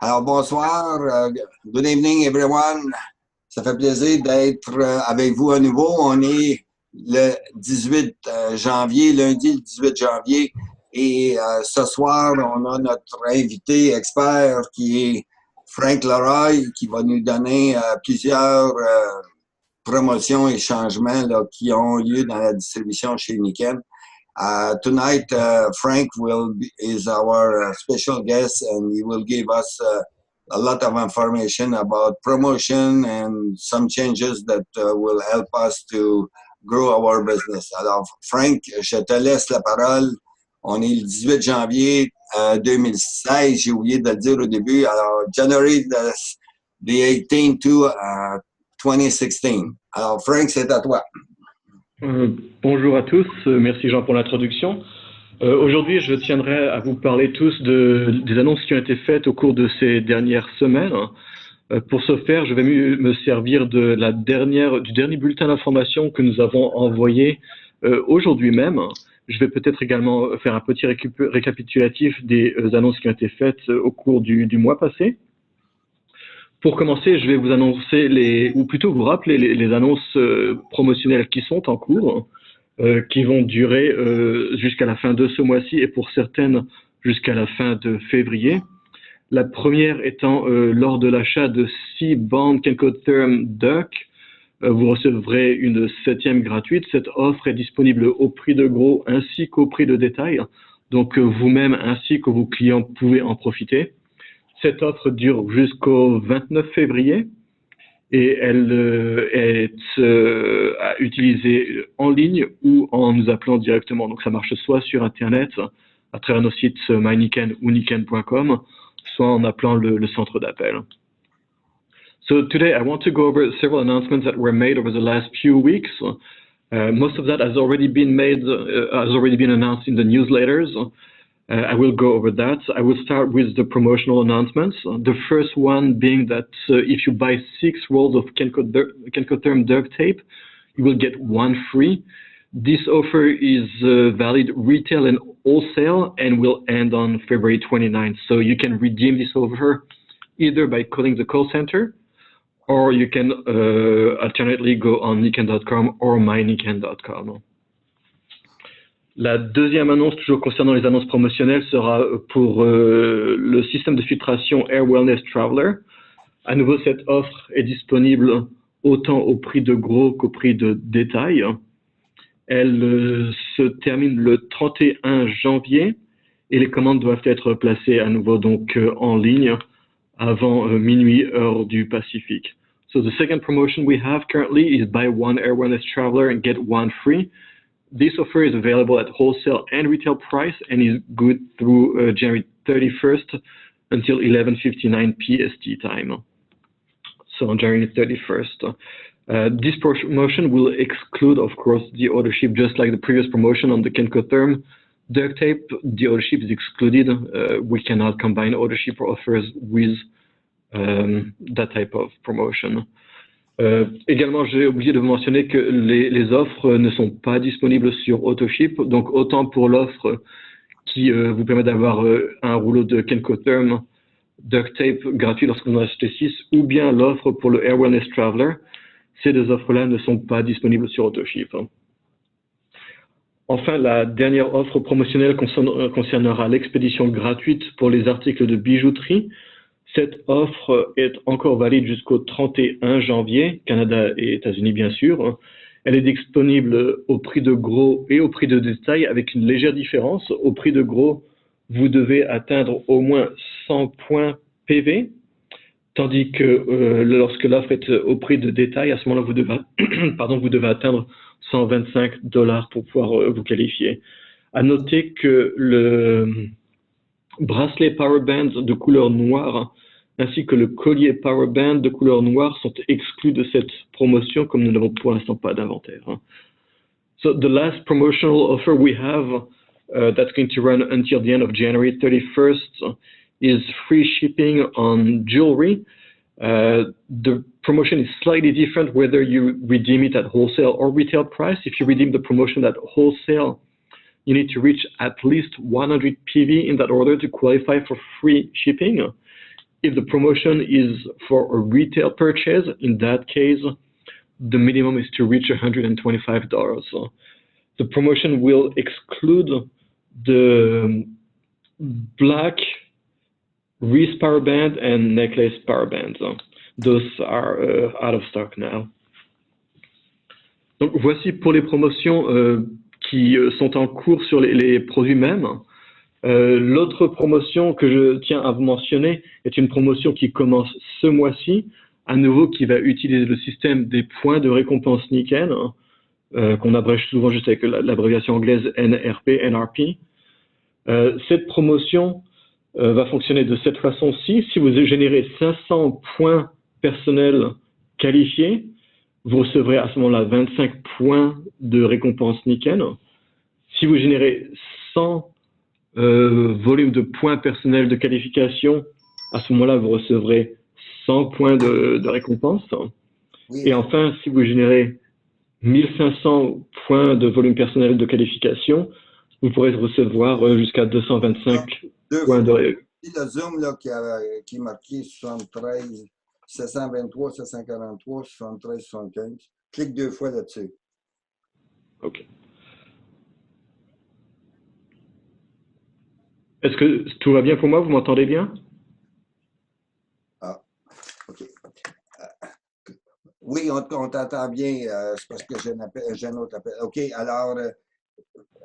Alors, bonsoir. Good evening, everyone. Ça fait plaisir d'être avec vous à nouveau. On est le 18 janvier, lundi le 18 janvier. Et ce soir, on a notre invité expert qui est Frank Leroy, qui va nous donner plusieurs promotions et changements là, qui ont lieu dans la distribution chez Niken. Tonight, Frank is our special guest, and he will give us a lot of information about promotion and some changes that will help us to grow our business. Alors, Frank, je te laisse la parole. On est le 18 janvier 2016. J'ai oublié de le dire au début. Alors, January the 18th to 2016. Alors, Frank, c'est à toi. Bonjour à tous, merci Jean pour l'introduction. Aujourd'hui, je tiendrai à vous parler tous des annonces qui ont été faites au cours de ces dernières semaines. Pour ce faire, je vais me servir du dernier bulletin d'information que nous avons envoyé aujourd'hui même. Je vais peut-être également faire un petit récapitulatif des annonces qui ont été faites au cours du mois passé. Pour commencer, je vais vous annoncer ou plutôt vous rappeler les annonces promotionnelles qui sont en cours, qui vont durer jusqu'à la fin de ce mois-ci et pour certaines jusqu'à la fin de février. La première étant lors de l'achat de 6 bandes Kenkotherm Duck, vous recevrez une 7e gratuite. Cette offre est disponible au prix de gros ainsi qu'au prix de détail. Donc vous-même ainsi que vos clients pouvez en profiter. Cette offre dure jusqu'au 29 février et elle est à utiliser en ligne ou en nous appelant directement. Donc ça marche soit sur Internet, à travers nos sites myniken ou niken.com, soit en appelant le centre d'appel. So today I want to go over several announcements that were made over the last few weeks. Most of that has already been announced in the newsletters. I will go over that. I will start with the promotional announcements. The first one being that if you buy 6 rolls of Kenkotherm duct tape, you will get 1 free. This offer is valid retail and wholesale and will end on February 29th. So you can redeem this offer either by calling the call center or you can alternately go on niken.com or myniken.com. La deuxième annonce, toujours concernant les annonces promotionnelles, sera pour le système de filtration Air Wellness Traveler. À nouveau, cette offre est disponible autant au prix de gros qu'au prix de détail. Elle se termine le 31 janvier et les commandes doivent être placées à nouveau donc en ligne avant minuit heure du Pacifique. So the second promotion we have currently is buy 1 Air Wellness Traveler and get 1 free. This offer is available at wholesale and retail price and is good through January 31st until 11:59 PST time. So on January 31st. This promotion will exclude, of course, the ownership, just like the previous promotion on the Kenkotherm duct tape. The ownership is excluded. We cannot combine ownership offers with that type of promotion. Également, j'ai oublié de vous mentionner que les offres ne sont pas disponibles sur AutoShip. Donc, autant pour l'offre qui vous permet d'avoir un rouleau de Kenkotherm duct tape gratuit lorsque vous en achetez 6, ou bien l'offre pour le Air Wellness Traveler, ces deux offres-là ne sont pas disponibles sur AutoShip. Enfin, la dernière offre promotionnelle concernera l'expédition gratuite pour les articles de bijouterie. Cette offre est encore valide jusqu'au 31 janvier, Canada et États-Unis bien sûr. Elle est disponible au prix de gros et au prix de détail avec une légère différence. Au prix de gros, vous devez atteindre au moins 100 points PV, tandis que lorsque l'offre est au prix de détail, à ce moment-là, vous devez atteindre $125 pour pouvoir vous qualifier. À noter que le bracelet Powerband de couleur noire ainsi que le collier Powerband de couleur noire sont exclus de cette promotion comme nous n'avons pour l'instant pas d'inventaire. So the last promotional offer we have that's going to run until the end of January 31st is free shipping on jewelry. The promotion is slightly different whether you redeem it at wholesale or retail price. If you redeem the promotion at wholesale, you need to reach at least 100 PV in that order to qualify for free shipping. if the promotion is for a retail purchase, in that case, the minimum is to reach $125. So the promotion will exclude the black wrist power band and necklace power bands. Those are out of stock now. Donc voici pour les promotions qui sont en cours sur les produits mêmes. L'autre promotion que je tiens à vous mentionner est une promotion qui commence ce mois-ci, à nouveau qui va utiliser le système des points de récompense Nikken, qu'on abrège souvent juste avec l'abréviation anglaise NRP. Cette promotion va fonctionner de cette façon-ci. Si vous générez 500 points personnels qualifiés, vous recevrez à ce moment-là 25 points de récompense Nikken. Si vous générez 100 volumes de points personnels de qualification, à ce moment-là, vous recevrez 100 points de récompense. Oui. Et enfin, si vous générez 1500 points de volume personnel de qualification, vous pourrez recevoir jusqu'à 225 points de récompense. Le Zoom là, qui est marqué 73, 723, 743, 73, 75. Clique 2 fois là-dessus. OK. Est-ce que tout va bien pour moi? Vous m'entendez bien? Ah, OK. Oui, on t'entend bien. C'est parce que j'ai un autre appel. OK, alors...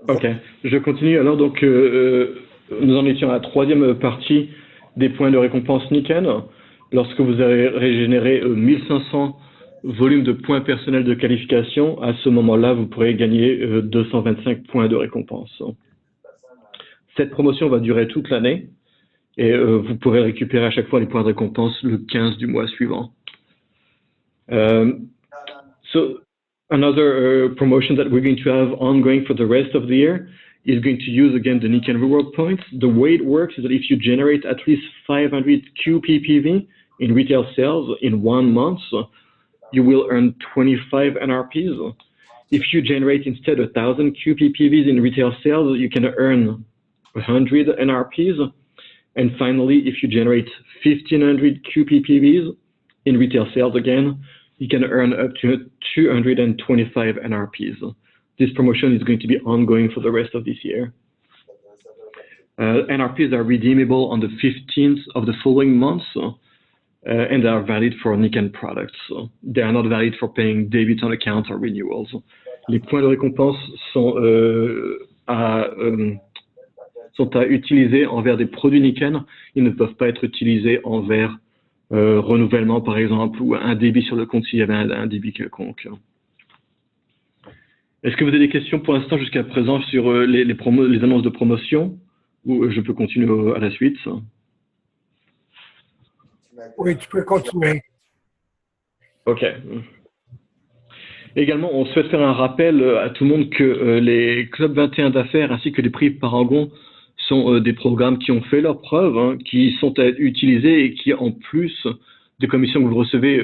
OK, je continue. Alors, donc, nous en étions à la troisième partie des points de récompense Nikken. Lorsque vous avez régénéré 1500 volumes de points personnels de qualification, à ce moment-là, vous pourrez gagner 225 points de récompense. Cette promotion va durer toute l'année et vous pourrez récupérer à chaque fois les points de récompense le 15 du mois suivant. So another promotion that we're going to have ongoing for the rest of the year is going to use again the Nikken reward points. The way it works is that if you generate at least 500 QPPV in retail sales in 1 month, you will earn 25 NRPs. If you generate instead 1,000 QPPVs in retail sales, you can earn 100 NRPs. And finally, if you generate 1,500 QPPVs in retail sales again, you can earn up to 225 NRPs. This promotion is going to be ongoing for the rest of this year. NRPs are redeemable on the 15th of the following month, and they are valid for Nikken products. They are not valid for paying debit on accounts or renewals. Les points de récompense sont à utiliser envers des produits Nikken. Ils ne peuvent pas être utilisés envers renouvellement, par exemple, ou un débit sur le compte s'il y avait un débit quelconque. Est-ce que vous avez des questions pour l'instant jusqu'à présent sur les annonces de promotion, ou je peux continuer à la suite? Oui, tu peux continuer. OK. Également, on souhaite faire un rappel à tout le monde que les clubs 21 d'affaires ainsi que les prix Paragon sont des programmes qui ont fait leurs preuves, qui sont à utiliser et qui, en plus des commissions que vous recevez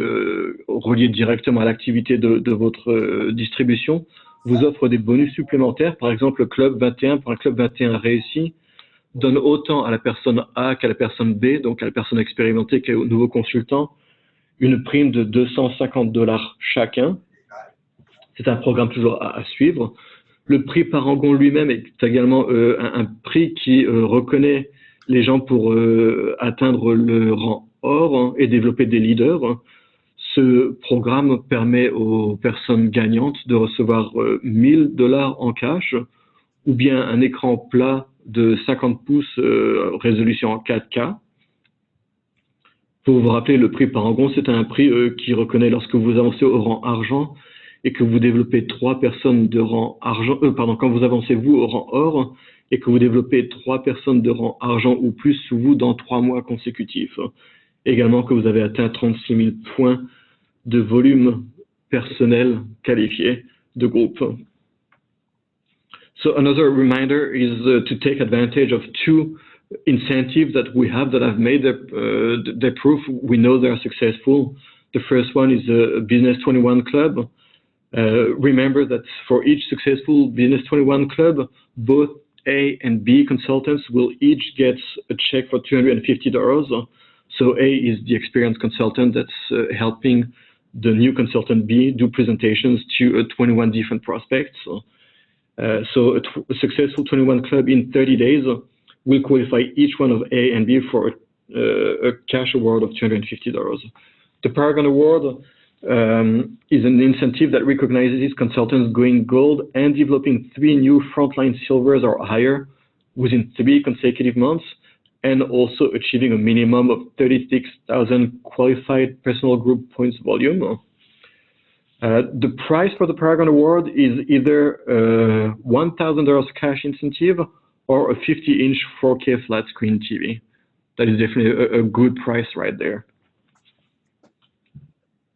reliées directement à l'activité de votre distribution, vous offrent des bonus supplémentaires. Par exemple, le club 21, pour un club 21 réussi, donne autant à la personne A qu'à la personne B, donc à la personne expérimentée qu'au nouveau consultant, une prime de $250 chacun. C'est un programme toujours à suivre. Le prix Paragon lui-même est également un prix qui reconnaît les gens pour atteindre le rang or et développer des leaders. Ce programme permet aux personnes gagnantes de recevoir $1,000 en cash ou bien un écran plat de 50 pouces résolution en 4K. Pour vous rappeler, le prix Paragon, c'est un prix qui reconnaît lorsque vous avancez au rang argent et que vous développez 3 personnes de rang argent, quand vous avancez vous au rang or et que vous développez 3 personnes de rang argent ou plus sous vous dans 3 mois consécutifs. Également que vous avez atteint 36 000 points de volume personnel qualifié de groupe. So another reminder is to take advantage of 2 incentives that we have that have made the proof we know they are successful. The first one is a Business 21 Club. Remember that for each successful Business 21 Club, both A and B consultants will each get a check for $250. So A is the experienced consultant that's helping the new consultant B do presentations to 21 different prospects. So a successful 21 club in 30 days will qualify each one of A and B for a cash award of $250. The Paragon Award is an incentive that recognizes consultants going gold and developing 3 new frontline silvers or higher within 3 consecutive months, and also achieving a minimum of 36,000 qualified personal group points volume. The price for the Paragon Award is either a $1,000 cash incentive or a 50-inch 4K flat screen TV. That is definitely a good price right there.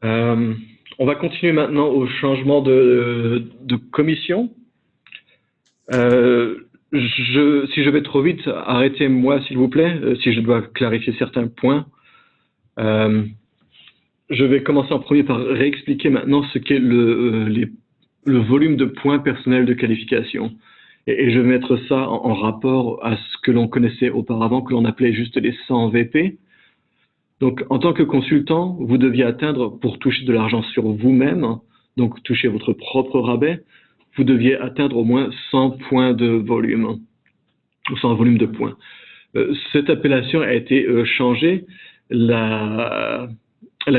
On va continuer maintenant au changement de commission. Si je vais trop vite, arrêtez-moi s'il vous plaît, si je dois clarifier certains points. Je vais commencer en premier par réexpliquer maintenant ce qu'est le volume de points personnels de qualification. Et je vais mettre ça en rapport à ce que l'on connaissait auparavant, que l'on appelait juste les 100 VP. Donc, en tant que consultant, vous deviez atteindre, pour toucher de l'argent sur vous-même, donc toucher votre propre rabais, vous deviez atteindre au moins 100 points de volume, ou 100 volumes de points. Cette appellation a été changée. La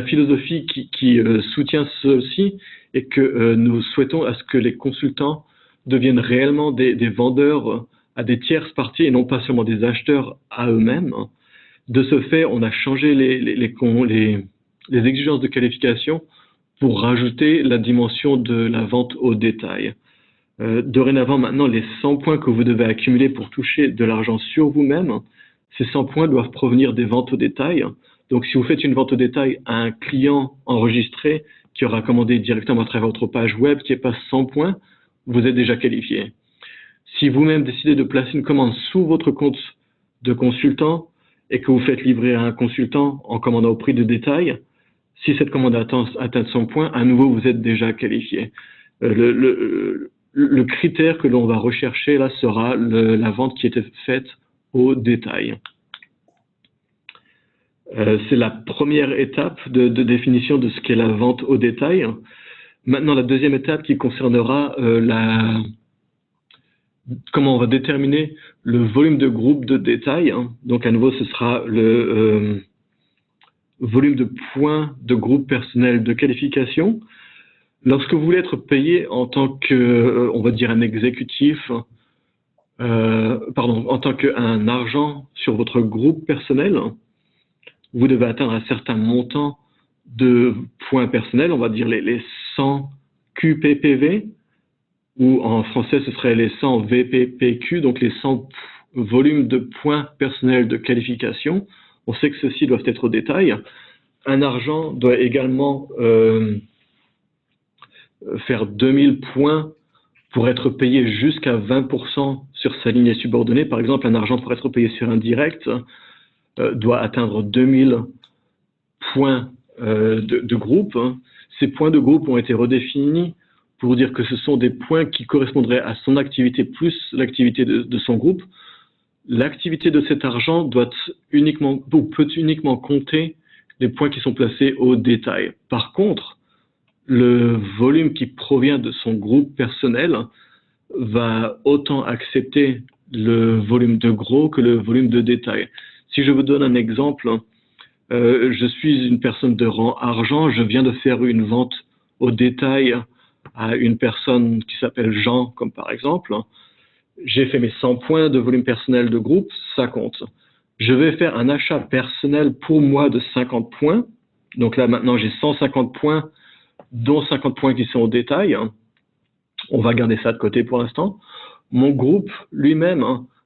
philosophie qui soutient ceci est que nous souhaitons à ce que les consultants deviennent réellement des vendeurs à des tierces parties et non pas seulement des acheteurs à eux-mêmes. De ce fait, on a changé les exigences de qualification pour rajouter la dimension de la vente au détail. Dorénavant, maintenant, les 100 points que vous devez accumuler pour toucher de l'argent sur vous-même, ces 100 points doivent provenir des ventes au détail. Donc, si vous faites une vente au détail à un client enregistré qui aura commandé directement à travers votre page web qui n'est pas 100 points, vous êtes déjà qualifié. Si vous-même décidez de placer une commande sous votre compte de consultant et que vous faites livrer à un consultant en commandant au prix de détail, si cette commande atteint 100 points, à nouveau, vous êtes déjà qualifié. Le critère que l'on va rechercher là sera la vente qui était faite au détail. C'est la première étape de définition de ce qu'est la vente au détail. Maintenant, la deuxième étape qui concernera comment on va déterminer le volume de groupe de détail. Donc, à nouveau, ce sera le volume de points de groupe personnel de qualification. Lorsque vous voulez être payé en tant que, on va dire, un exécutif, en tant qu'un argent sur votre groupe personnel, vous devez atteindre un certain montant de points personnels, on va dire les 100 QPPV, ou en français ce serait les 100 VPPQ, donc les 100 volumes de points personnels de qualification. On sait que ceux-ci doivent être au détail. Un argent doit également faire 2000 points pour être payé jusqu'à 20% sur sa lignée subordonnée. Par exemple, un argent pour être payé sur un direct doit atteindre 2000 points de groupe. Ces points de groupe ont été redéfinis pour dire que ce sont des points qui correspondraient à son activité plus l'activité de son groupe. L'activité de cet argent peut uniquement compter les points qui sont placés au détail. Par contre, le volume qui provient de son groupe personnel va autant accepter le volume de gros que le volume de détail. Si je vous donne un exemple, je suis une personne de rang argent, je viens de faire une vente au détail à une personne qui s'appelle Jean, comme par exemple. J'ai fait mes 100 points de volume personnel de groupe, ça compte. Je vais faire un achat personnel pour moi de 50 points. Donc là, maintenant, j'ai 150 points, dont 50 points qui sont au détail. On va garder ça de côté pour l'instant. Mon groupe lui-même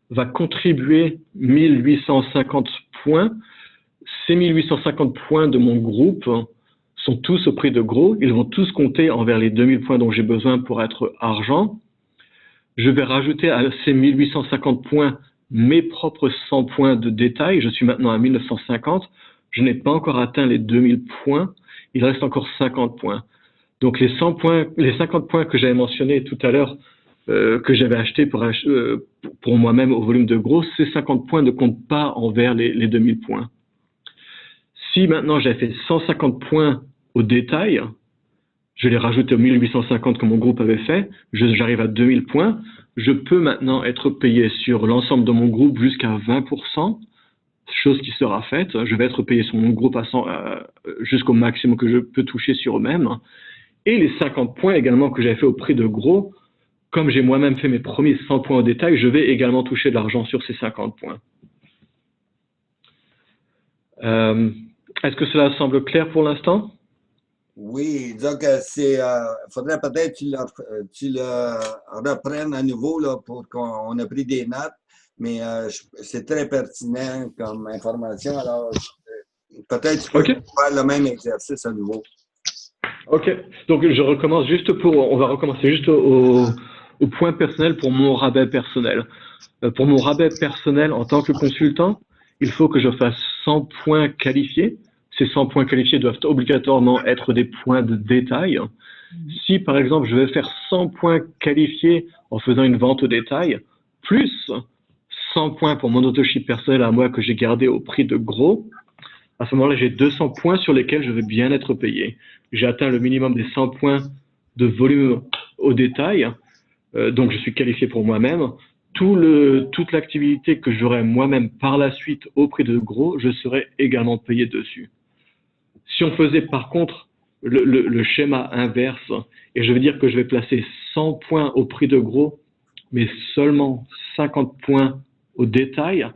va contribuer 1850 points. Ces 1850 points de mon groupe sont tous au prix de gros. Ils vont tous compter envers les 2000 points dont j'ai besoin pour être argent. Je vais rajouter à ces 1850 points mes propres 100 points de détail. Je suis maintenant à 1950. Je n'ai pas encore atteint les 2000 points. Il reste encore 50 points. Donc les 50 points que j'avais mentionnés tout à l'heure, que j'avais acheté pour moi-même au volume de gros, ces 50 points ne comptent pas envers les 2000 points. Si maintenant j'ai fait 150 points au détail, je l'ai rajouté aux 1850 que mon groupe avait fait, j'arrive à 2000 points, je peux maintenant être payé sur l'ensemble de mon groupe jusqu'à 20%, chose qui sera faite. Je vais être payé sur mon groupe jusqu'au maximum que je peux toucher sur eux-mêmes. Et les 50 points également que j'avais fait au prix de gros, comme j'ai moi-même fait mes premiers 100 points au détail, je vais également toucher de l'argent sur ces 50 points. Est-ce que cela semble clair pour l'instant? Oui, donc faudrait peut-être que tu le reprennes à nouveau là, pour qu'on ait pris des notes, mais c'est très pertinent comme information, alors peut-être tu peux faire le même exercice à nouveau. Ok, donc je recommence on va recommencer juste au point personnel pour mon rabais personnel. Pour mon rabais personnel en tant que consultant, il faut que je fasse 100 points qualifiés. Ces 100 points qualifiés doivent obligatoirement être des points de détail. Si, par exemple, je vais faire 100 points qualifiés en faisant une vente au détail, plus 100 points pour mon autoship personnel à moi que j'ai gardé au prix de gros, à ce moment-là, j'ai 200 points sur lesquels je vais bien être payé. J'ai atteint le minimum des 100 points de volume au détail, donc je suis qualifié pour moi-même. Toute l'activité que j'aurai moi-même par la suite au prix de gros, je serai également payé dessus. Si on faisait par contre le schéma inverse, et je veux dire que je vais placer 100 points au prix de gros, mais seulement 50 points au détail,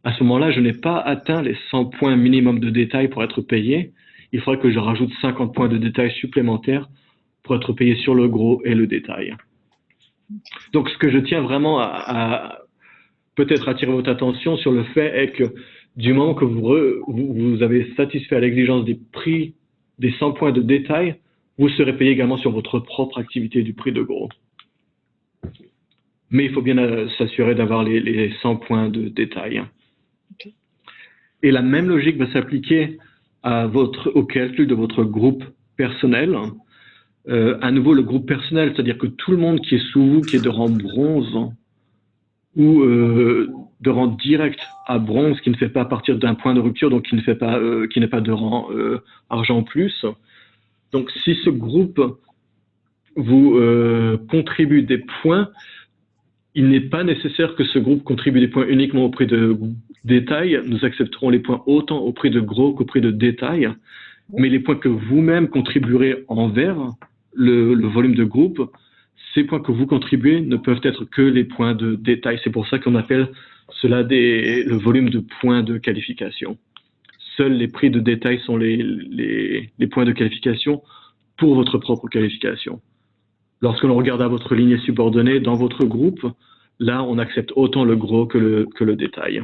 à ce moment-là, je n'ai pas atteint les 100 points minimum de détail pour être payé. Il faudrait que je rajoute 50 points de détail supplémentaires pour être payé sur le gros et le détail. Donc, ce que je tiens vraiment à peut-être attirer votre attention sur le fait est que du moment que vous avez satisfait à l'exigence des prix des 100 points de détail, vous serez payé également sur votre propre activité du prix de gros. Mais il faut bien s'assurer d'avoir les 100 points de détail. Okay. Et la même logique va s'appliquer au calcul de votre groupe personnel. À nouveau, le groupe personnel, c'est-à-dire que tout le monde qui est sous vous, qui est de rang bronze, ou de rang direct à bronze, qui ne fait pas partir d'un point de rupture, donc qui n'est pas de rang argent plus. Donc, si ce groupe vous contribue des points, il n'est pas nécessaire que ce groupe contribue des points uniquement au prix de détail. Nous accepterons les points autant au prix de gros qu'au prix de détail, mais les points que vous-même contribuerez envers le volume de groupe, ces points que vous contribuez ne peuvent être que les points de détail. C'est pour ça qu'on appelle cela le volume de points de qualification. Seuls les prix de détail sont les points de qualification pour votre propre qualification. Lorsque l'on regarde à votre lignée subordonnée dans votre groupe, là, on accepte autant le gros que le détail.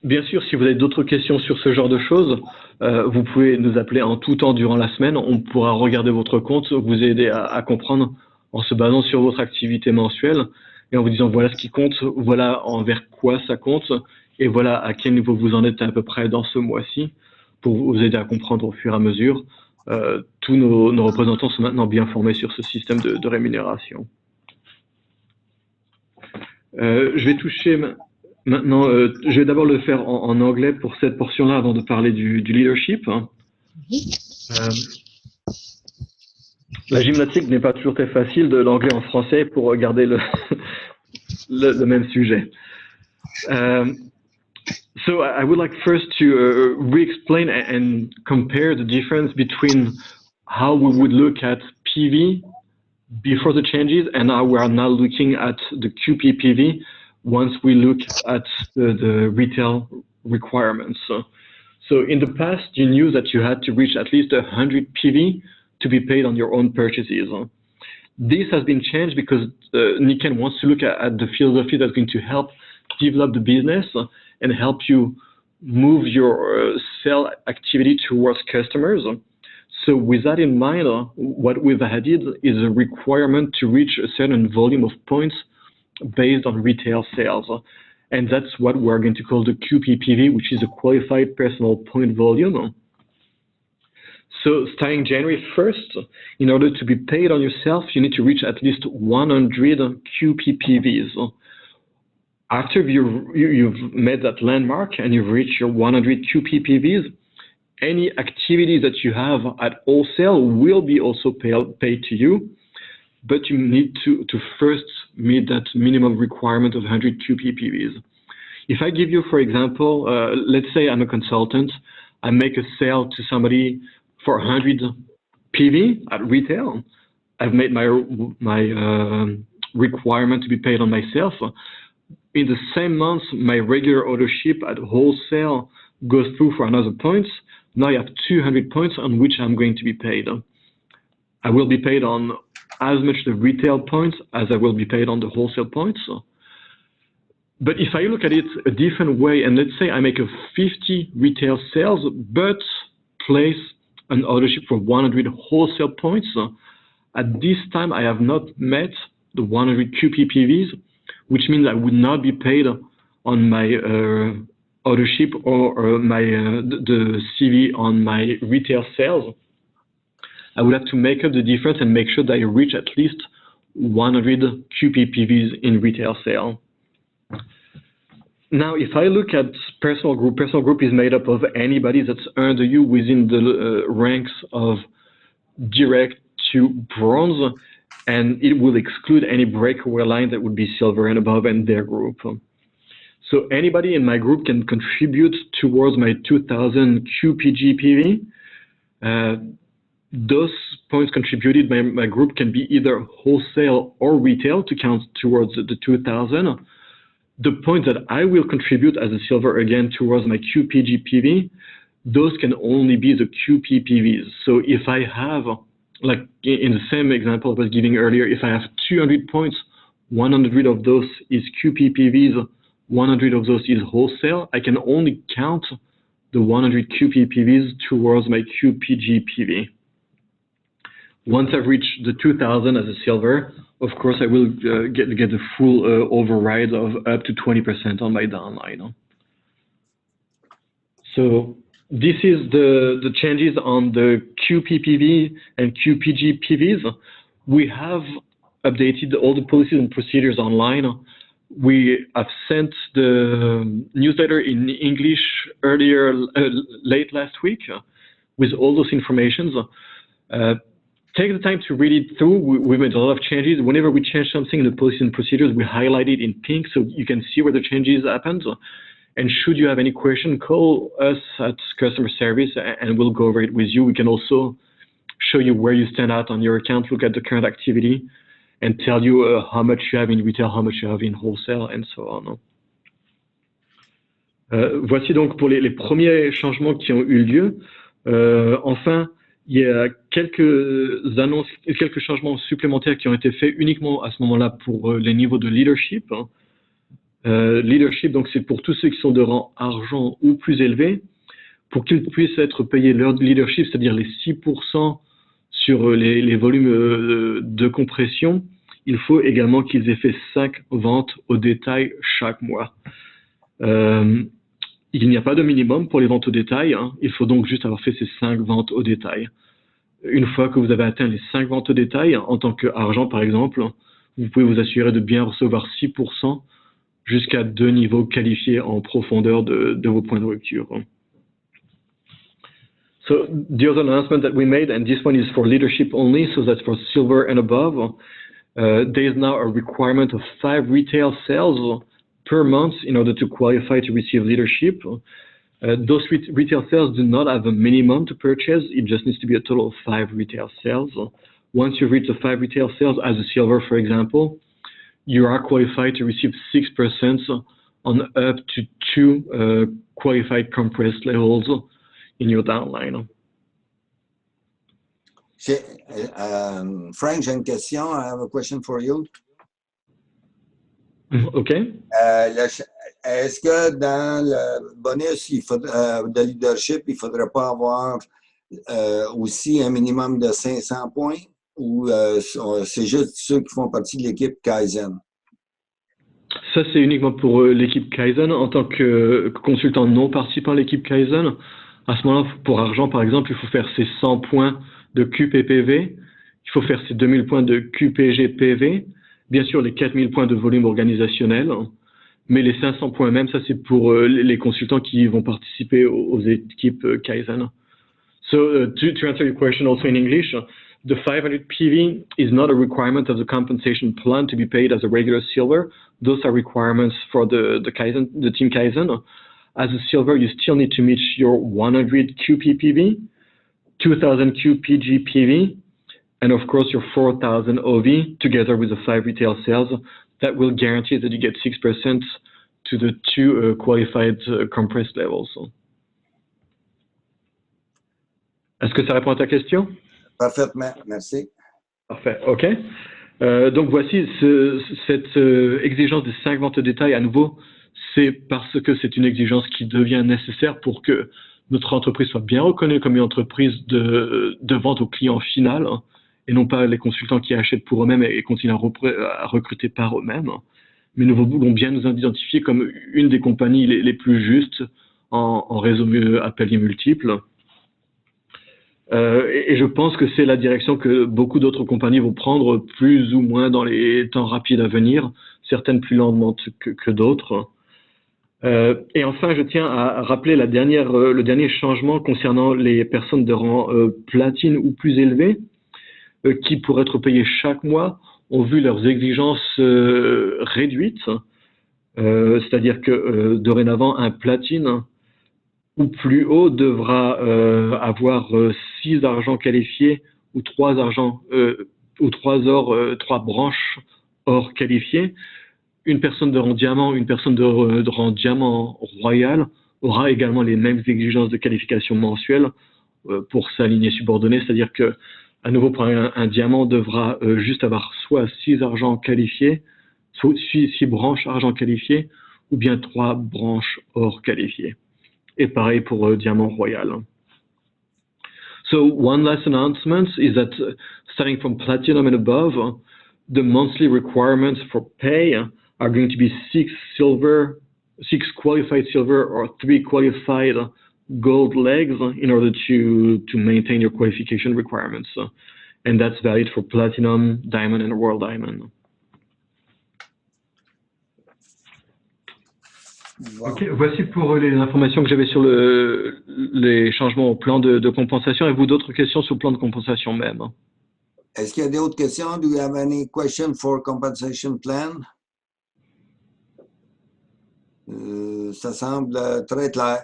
Bien sûr, si vous avez d'autres questions sur ce genre de choses, vous pouvez nous appeler en tout temps durant la semaine. On pourra regarder votre compte, vous aider à comprendre en se basant sur votre activité mensuelle et en vous disant voilà ce qui compte, voilà envers quoi ça compte et voilà à quel niveau vous en êtes à peu près dans ce mois-ci pour vous aider à comprendre au fur et à mesure. Tous nos représentants sont maintenant bien formés sur ce système de rémunération. Je vais toucher maintenant, je vais d'abord le faire en anglais pour cette portion-là avant de parler du leadership. La gymnastique n'est pas toujours très facile de l'anglais en français pour garder le même sujet. So I would like first to re-explain and compare the difference between how we would look at PV before the changes and how we are now looking at the QPPV once we look at the retail requirements. So in the past, you knew that you had to reach at least 100 PV to be paid on your own purchases. This has been changed because Nikken wants to look at the philosophy that's going to help develop the business and help you move your sell activity towards customers. So with that in mind, what we've added is a requirement to reach a certain volume of points based on retail sales. And that's what we're going to call the QPPV, which is a qualified personal point volume. So starting January 1st, in order to be paid on yourself, you need to reach at least 100 QPPVs. after you've met that landmark and you've reached your 100 QPPVs, any activities that you have at wholesale will be also paid to you, but you need to first meet that minimum requirement of 100 QPPVs. If I give you, for example, let's say I'm a consultant, I make a sale to somebody for 100 PV at retail. I've made my requirement to be paid on myself. In the same month, my regular auto ship at wholesale goes through for another points. Now I have 200 points on which I'm going to be paid. I will be paid on as much the retail points as I will be paid on the wholesale points. But if I look at it a different way, and let's say I make a 50 retail sales, but place an auto ship for 100 wholesale points, at this time I have not met the 100 QPPVs, which means I would not be paid on my auto ship or the CV on my retail sales. I would have to make up the difference and make sure that I reach at least 100 QPPVs in retail sale. Now, if I look at personal group is made up of anybody that's under you within the ranks of direct to bronze, and it will exclude any breakaway line that would be silver and above and their group. So anybody in my group can contribute towards my 2000 QPGPV. Those points contributed by my group can be either wholesale or retail to count towards the 2000. The points that I will contribute as a silver again towards my QPGPV, those can only be the QPPVs. So if I have, like in the same example I was giving earlier, if I have 200 points, 100 of those is QPPVs, 100 of those is wholesale, I can only count the 100 QPPVs towards my QPGPV. Once I've reached the 2000 as a silver, of course, I will get the full override of up to 20% on my downline. So this is the changes on the QPPV and QPGPVs. We have updated all the policies and procedures online. We have sent the newsletter in English earlier, late last week, with all those informations. Take the time to read it through. We made a lot of changes. Whenever we change something in the policies and procedures, we highlight it in pink so you can see where the changes happened. And should you have any question, call us at customer service and we'll go over it with you. We can also show you where you stand out on your account, look at the current activity, and tell you how much you have in retail, how much you have in wholesale, and so on. Voici donc pour les premiers changements qui ont eu lieu. Enfin, il y a quelques annonces, quelques changements supplémentaires qui ont été faits uniquement à ce moment-là pour les niveaux de leadership. Leadership, donc c'est pour tous ceux qui sont de rang argent ou plus élevé, pour qu'ils puissent être payés leur leadership, c'est-à-dire les 6% sur les volumes de compression, il faut également qu'ils aient fait 5 ventes au détail chaque mois. Il n'y a pas de minimum pour les ventes au détail, hein. Il faut donc juste avoir fait ces 5 ventes au détail. Une fois que vous avez atteint les 5 ventes au détail, en tant qu'argent par exemple, vous pouvez vous assurer de bien recevoir 6% jusqu'à 2 niveaux qualifiés en profondeur de vos points de rupture. So the other announcement that we made, and this one is for leadership only, so that's for silver and above, there is now a requirement of 5 retail sales per month in order to qualify to receive leadership. Those retail sales do not have a minimum to purchase. It just needs to be a total of 5 retail sales. Once you reach the 5 retail sales as a silver, for example, you are qualified to receive 6% on up to 2 qualified compressed levels in your downline. Frank, j'ai une question. I have a question for you. Okay. Est-ce que dans le bonus de leadership, il ne faudrait pas avoir aussi un minimum de 500 points ou c'est juste ceux qui font partie de l'équipe Kaizen? Ça, c'est uniquement pour l'équipe Kaizen. En tant que consultant non participant à l'équipe Kaizen, à ce moment-là, pour argent, par exemple, il faut faire ses 100 points de QPPV, il faut faire ses 2000 points de QPGPV, bien sûr les 4000 points de volume organisationnel, Mais les 500 points même, ça c'est pour les consultants qui vont participer aux équipes Kaizen. So to answer your question also in English, the 500 PV is not a requirement of the compensation plan to be paid as a regular silver. Those are requirements for the Kaizen, the team Kaizen. As a silver, you still need to meet your 100 QP PV, 2000 QPG PV, and of course your 4000 OV together with the 5 retail sales. That will guarantee that you get 6% to the 2 qualified compressed levels. Est-ce que ça répond à ta question? Parfaitement, merci. Parfait, OK. Donc voici cette exigence des 5 ventes de détail. À nouveau, c'est parce que c'est une exigence qui devient nécessaire pour que notre entreprise soit bien reconnue comme une entreprise de vente au client final, hein, et non pas les consultants qui achètent pour eux-mêmes et continuent à recruter par eux-mêmes. Mais nous voulons bien nous identifier comme une des compagnies les plus justes en réseau appelé multiple. Et je pense que c'est la direction que beaucoup d'autres compagnies vont prendre plus ou moins dans les temps rapides à venir, certaines plus lentement que d'autres. Et enfin, je tiens à rappeler le dernier changement concernant les personnes de rang platine ou plus élevé, qui, pour être payées chaque mois, ont vu leurs exigences réduites. C'est-à-dire que dorénavant, un platine ou plus haut devra avoir 6 argents qualifiés ou 3 branches or qualifiées. Une personne de rang diamant, une personne de rang diamant royal aura également les mêmes exigences de qualification mensuelle pour sa lignée subordonnée, c'est-à-dire que, à nouveau, pour un diamant devra juste avoir soit 6 argents qualifiés, soit 6 branches argent qualifiées, ou bien 3 branches or qualifiées. Et pareil pour diamant royal. So one last announcement is that starting from platinum and above, the monthly requirements for pay are going to be 6 qualified silver or 3 qualified gold legs in order to maintain your qualification requirements. And that's valid for platinum, diamond, and royal diamond. Okay, voici pour les informations que j'avais sur les changements au plan de compensation. Avez-vous d'autres questions sur le plan de compensation même? Est-ce qu'il y a d'autres questions? Do you have any question for compensation plan? Ça semble très clair.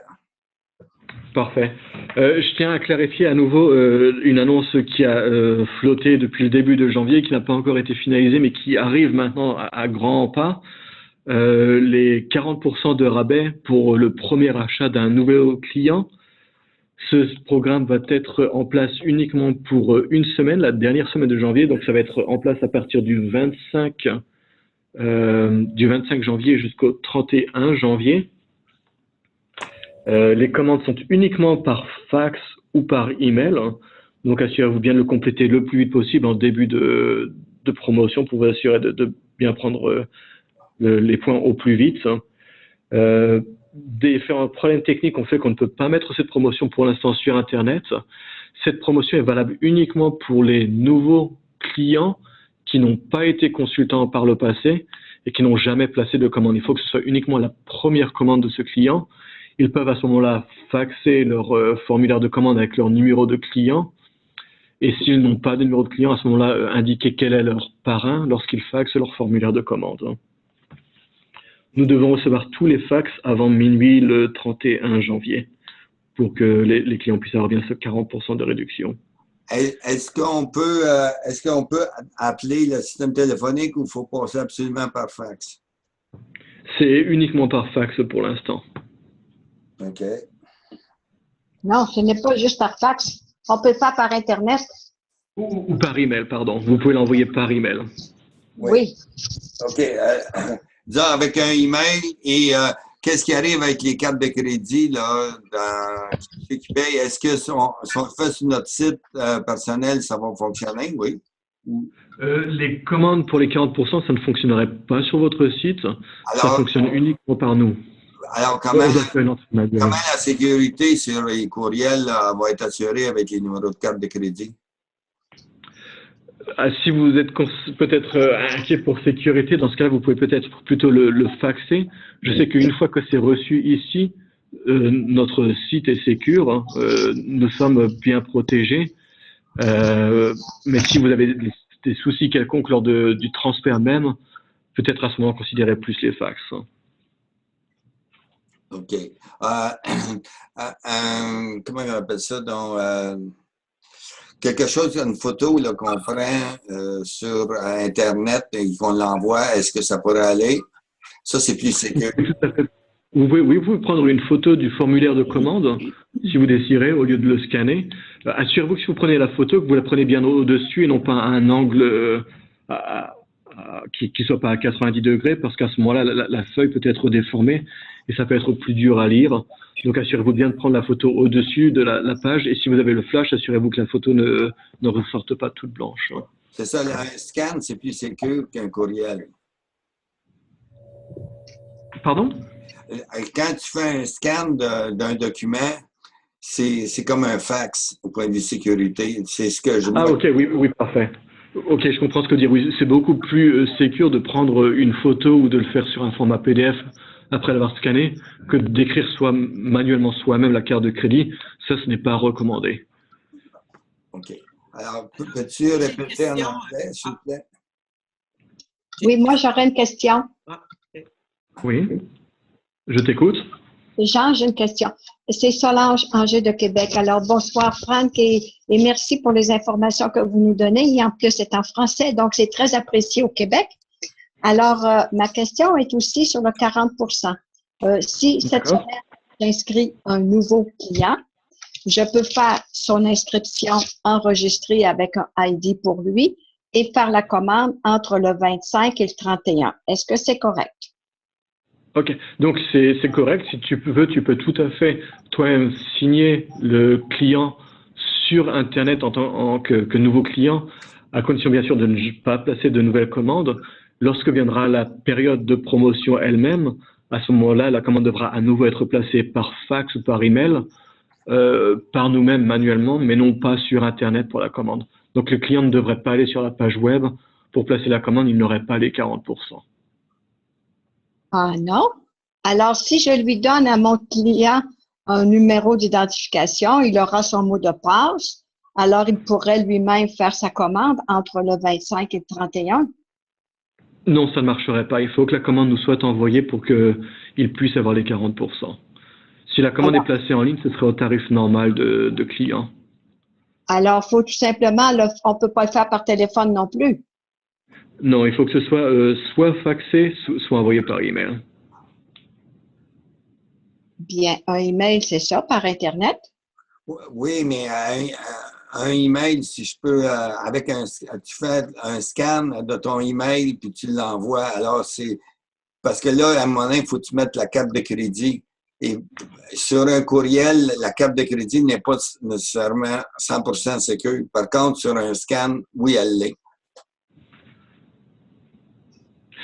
Parfait. Je tiens à clarifier à nouveau une annonce qui a flotté depuis le début de janvier, qui n'a pas encore été finalisée, mais qui arrive maintenant à grands pas. Les 40% de rabais pour le premier achat d'un nouveau client. Ce programme va être en place uniquement pour une semaine, la dernière semaine de janvier. Donc, ça va être en place à partir du 25 janvier jusqu'au 31 janvier. Les commandes sont uniquement par fax ou par email. Donc, assurez-vous bien de le compléter le plus vite possible en début de promotion pour vous assurer de bien prendre les points au plus vite. Différents problèmes techniques ont fait qu'on ne peut pas mettre cette promotion pour l'instant sur Internet. Cette promotion est valable uniquement pour les nouveaux clients qui n'ont pas été consultants par le passé et qui n'ont jamais placé de commande. Il faut que ce soit uniquement la première commande de ce client. Ils peuvent à ce moment-là faxer leur formulaire de commande avec leur numéro de client. Et s'ils n'ont pas de numéro de client, à ce moment-là, indiquer quel est leur parrain lorsqu'ils faxent leur formulaire de commande. Nous devons recevoir tous les fax avant minuit le 31 janvier pour que les clients puissent avoir bien ce 40% de réduction. Est-ce qu'on peut appeler le système téléphonique ou il faut passer absolument par fax? C'est uniquement par fax pour l'instant. OK. Non, ce n'est pas juste par fax. On peut faire par Internet. Ou par email, pardon. Vous pouvez l'envoyer par email. Oui. OK. Disons avec un email et qu'est-ce qui arrive avec les cartes de crédit là, ceux qui payent? Est-ce que si on le fait sur notre site personnel, ça va fonctionner? Oui. Les commandes pour les 40%, ça ne fonctionnerait pas sur votre site. Alors, ça fonctionne uniquement par nous. Alors, comment la sécurité sur les courriels va être assurée avec les numéros de carte de crédit? Si vous êtes peut-être inquiet pour sécurité, dans ce cas-là, vous pouvez peut-être plutôt le faxer. Je sais qu'une fois que c'est reçu ici, notre site est sécure, hein, nous sommes bien protégés. Mais si vous avez des soucis quelconques lors du transfert même, peut-être à ce moment considérez plus les fax. OK. Comment on appelle ça? Donc, quelque chose, une photo qu'on prend sur Internet et qu'on l'envoie, est-ce que ça pourrait aller? Ça, c'est plus sécure. Tout à fait. Vous pouvez prendre une photo du formulaire de commande, si vous désirez, au lieu de le scanner. Assurez-vous que si vous prenez la photo, que vous la prenez bien au-dessus et non pas à un angle qui ne soit pas à 90 degrés, parce qu'à ce moment-là, la feuille peut être déformée et ça peut être plus dur à lire. Donc, assurez-vous bien de prendre la photo au-dessus de la page. Et si vous avez le flash, assurez-vous que la photo ne ressorte pas toute blanche. C'est ça, un scan, c'est plus sécure qu'un courriel. Pardon? Quand tu fais un scan d'un document, c'est comme un fax au point de vue sécurité. C'est ce que je... Ah, OK, oui, parfait. OK, je comprends ce que dire. Oui, c'est beaucoup plus sécure de prendre une photo ou de le faire sur un format PDF après l'avoir scanné que d'écrire manuellement soi-même la carte de crédit. Ça, ce n'est pas recommandé. OK. Alors, peux-tu répéter en anglais, s'il te plaît? Oui, moi, j'aurais une question. Oui, je t'écoute. Jean, j'ai une question. C'est Solange Angers de Québec. Alors, bonsoir Franck et merci pour les informations que vous nous donnez. Et en plus, c'est en français, donc c'est très apprécié au Québec. Alors, ma question est aussi sur le 40 Si cette semaine, j'inscris un nouveau client, je peux faire son inscription enregistrée avec un ID pour lui et faire la commande entre le 25 et le 31. Est-ce que c'est correct? OK. Donc, c'est correct. Si tu veux, tu peux tout à fait toi-même signer le client sur Internet en tant que nouveau client, à condition bien sûr de ne pas placer de nouvelles commandes. Lorsque viendra la période de promotion elle-même, à ce moment-là, la commande devra à nouveau être placée par fax ou par email, par nous-mêmes manuellement, mais non pas sur Internet pour la commande. Donc, le client ne devrait pas aller sur la page web pour placer la commande, il n'aurait pas les 40%. Ah non? Alors, si je lui donne à mon client un numéro d'identification, il aura son mot de passe, alors il pourrait lui-même faire sa commande entre le 25 et le 31? Non, ça ne marcherait pas. Il faut que la commande nous soit envoyée pour qu'il puisse avoir les 40%. Si la commande est placée en ligne, ce serait au tarif normal de client. Alors, il faut tout simplement, on ne peut pas le faire par téléphone non plus. Non, il faut que ce soit faxé, soit envoyé par email. Bien, un email, c'est ça, par Internet? Oui, mais un email, si je peux, tu fais un scan de ton email puis tu l'envoies. Alors, c'est parce que là, à un moment donné, il faut que tu mettes la carte de crédit. Et sur un courriel, la carte de crédit n'est pas nécessairement 100% sécure. Par contre, sur un scan, oui, elle l'est.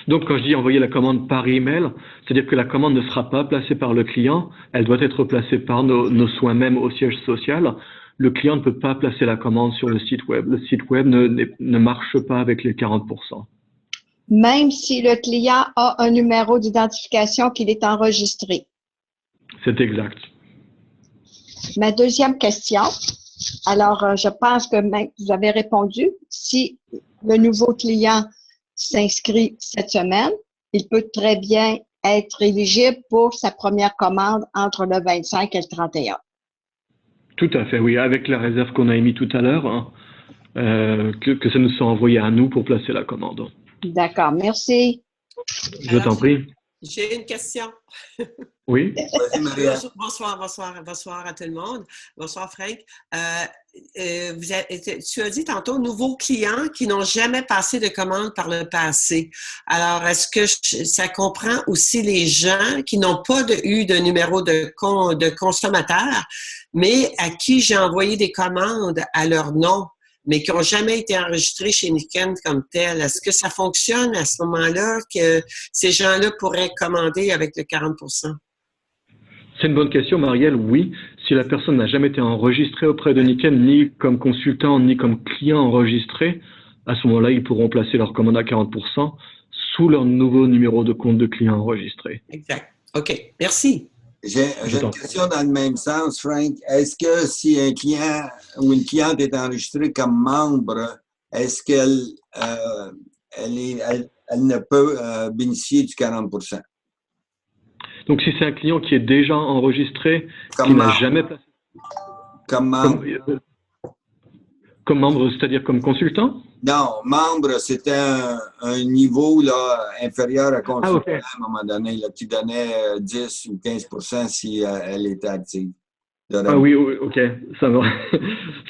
Donc, quand je dis envoyer la commande par email, c'est-à-dire que la commande ne sera pas placée par le client, elle doit être placée par nos soins même au siège social. Le client ne peut pas placer la commande sur le site web. Le site web ne marche pas avec les 40%. Même si le client a un numéro d'identification qu'il est enregistré. C'est exact. Ma deuxième question, alors je pense que vous avez répondu. Si le nouveau client s'inscrit cette semaine, il peut très bien être éligible pour sa première commande entre le 25 et le 31. Tout à fait, oui, avec la réserve qu'on a émise tout à l'heure, hein, que ça nous soit envoyé à nous pour placer la commande. D'accord, merci. Je t'en prie. J'ai une question. Oui. Bonsoir à tout le monde. Bonsoir Frank. Tu as dit tantôt nouveaux clients qui n'ont jamais passé de commande par le passé. Alors, est-ce que ça comprend aussi les gens qui n'ont pas eu de numéro de consommateur, mais à qui j'ai envoyé des commandes à leur nom, mais qui n'ont jamais été enregistrés chez Niken comme tel? Est-ce que ça fonctionne à ce moment-là que ces gens-là pourraient commander avec le 40%? C'est une bonne question, Marielle. Oui, si la personne n'a jamais été enregistrée auprès de Niken, ni comme consultant, ni comme client enregistré, à ce moment-là, ils pourront placer leur commande à 40% sous leur nouveau numéro de compte de client enregistré. Exact. OK. Merci. J'ai une question dans le même sens, Frank. Est-ce que si un client ou une cliente est enregistrée comme membre, est-ce qu'elle elle ne peut bénéficier du 40%? Donc, si c'est un client qui est déjà enregistré, Comme qui n'a membre. jamais placé Comme membre. comme membre, c'est-à-dire comme consultant? Non, membre, c'était un niveau là, inférieur à consultant OK. à un moment donné, là, qui donnait 10 ou 15% si elle était active. Ah oui, OK. Ça me...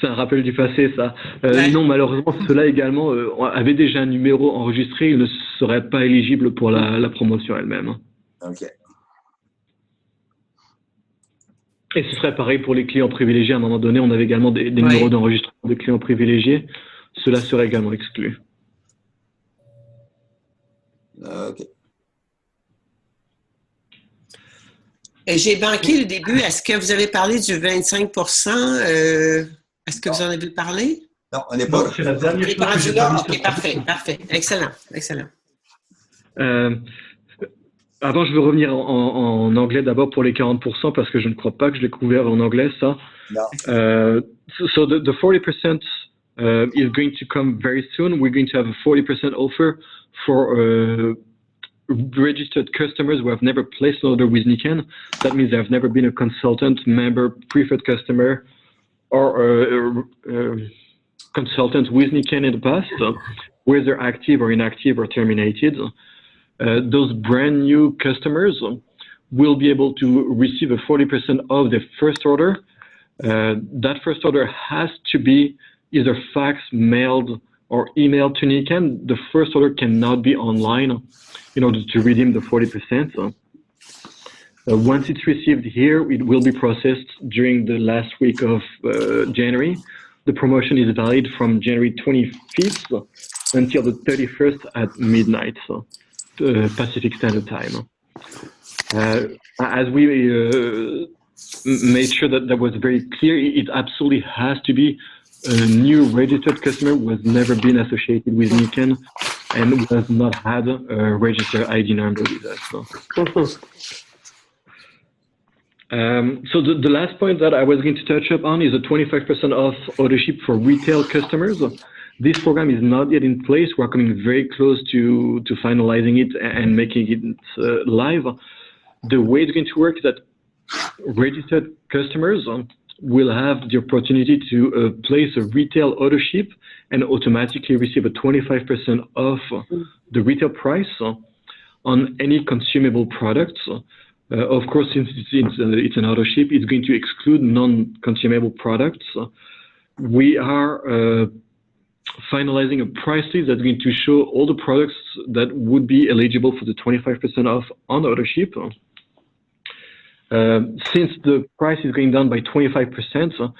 C'est un rappel du passé, ça. Ouais. Non, malheureusement, ceux-là également avaient déjà un numéro enregistré, ils ne seraient pas éligibles pour la promotion elle-même. OK. Et ce serait pareil pour les clients privilégiés. À un moment donné, on avait également des numéros d'enregistrement de clients privilégiés. Cela serait également exclu. OK. J'ai banqué le début. Est-ce que vous avez parlé du 25%? Est-ce que vous en avez parlé? Non, on n'est pas. C'est la dernière chose que j'ai là? pas OK, parfait, parfait. Excellent, excellent. Avant, je veux revenir en anglais d'abord pour les 40% parce que je ne crois pas que je l'ai couvert en anglais, ça. Non. So the 40% is going to come very soon. We're going to have a 40% offer for registered customers who have never placed an order with Niken. That means they have never been a consultant, member, preferred customer, or consultant with Niken in the past, whether active or inactive or terminated. Those brand new customers will be able to receive a 40% of their first order. That first order has to be either fax, mailed, or emailed to Niken. The first order cannot be online in order to redeem the 40%. Once it's received here, it will be processed during the last week of January. The promotion is valid from January 25th until the 31st at midnight, so Pacific Standard Time. As we made sure that was very clear, it absolutely has to be a new registered customer who has never been associated with Niken and who has not had a registered ID number with us. So the last point that I was going to touch up on is a 25% off auto ship for retail customers. This program is not yet in place. We're coming very close to finalizing it and making it live. The way it's going to work is that registered customers will have the opportunity to place a retail auto ship and automatically receive a 25% off the retail price on any consumable products. Of course, since it's an auto ship, it's going to exclude non-consumable products. We are finalizing a price list that's going to show all the products that would be eligible for the 25% off on auto ship. Since the price is going down by 25%,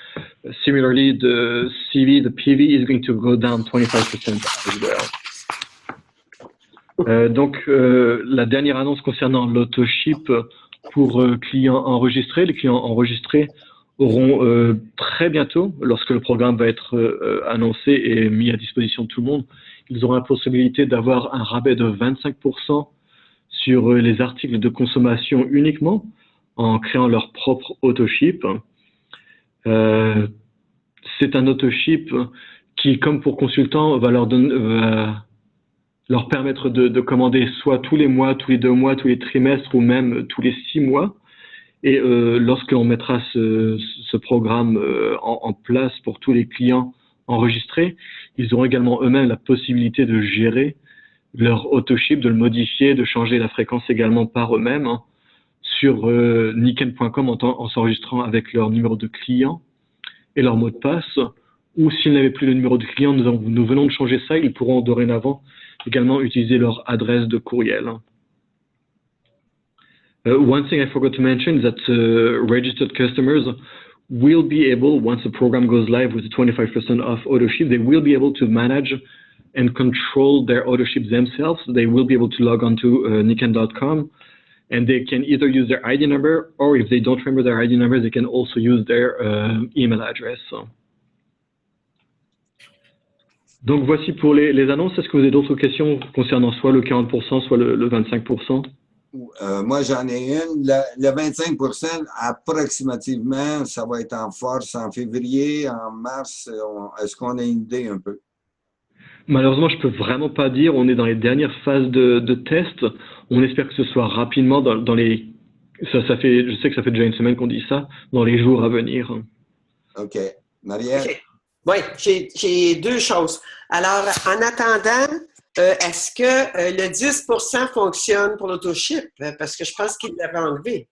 similarly, the CV, the PV is going to go down 25% as well. Donc, la dernière annonce concernant l'auto-ship pour clients enregistrés. Les clients enregistrés auront très bientôt, lorsque le programme va être annoncé et mis à disposition de tout le monde, ils auront la possibilité d'avoir un rabais de 25% sur les articles de consommation uniquement en créant leur propre auto-ship. C'est un auto-ship qui, comme pour consultants, va leur permettre de commander soit tous les mois, tous les 2 mois, tous les trimestres ou même tous les 6 mois. Et lorsqu'on mettra ce programme en place pour tous les clients enregistrés, ils auront également eux-mêmes la possibilité de gérer leur auto-ship, de le modifier, de changer la fréquence également par eux-mêmes sur niken.com en s'enregistrant avec leur numéro de client et leur mot de passe. Ou s'ils n'avaient plus le numéro de client, nous venons de changer ça, ils pourront dorénavant également utiliser leur adresse de courriel. One thing I forgot to mention is that registered customers will be able, once the program goes live with the 25% off auto ship, they will be able to manage and control their auto ships themselves. They will be able to log on to niken.com and they can either use their ID number, or if they don't remember their ID number, they can also use their email address. Donc, voici pour les annonces. Est-ce que vous avez d'autres questions concernant soit le 40%, soit le 25%? Moi, j'en ai une. Le 25%, approximativement, ça va être en force en février, en mars. Est-ce qu'on a une idée un peu? Malheureusement, je peux vraiment pas dire. On est dans les dernières phases de test. On espère que ce soit rapidement dans les. Ça fait. Je sais que ça fait déjà une semaine qu'on dit ça. Dans les jours à venir. OK. Marielle? OK. Oui, j'ai deux choses. Alors, en attendant, est-ce que le 10% fonctionne pour l'autoship? Parce que je pense qu'il l'avait enlevé.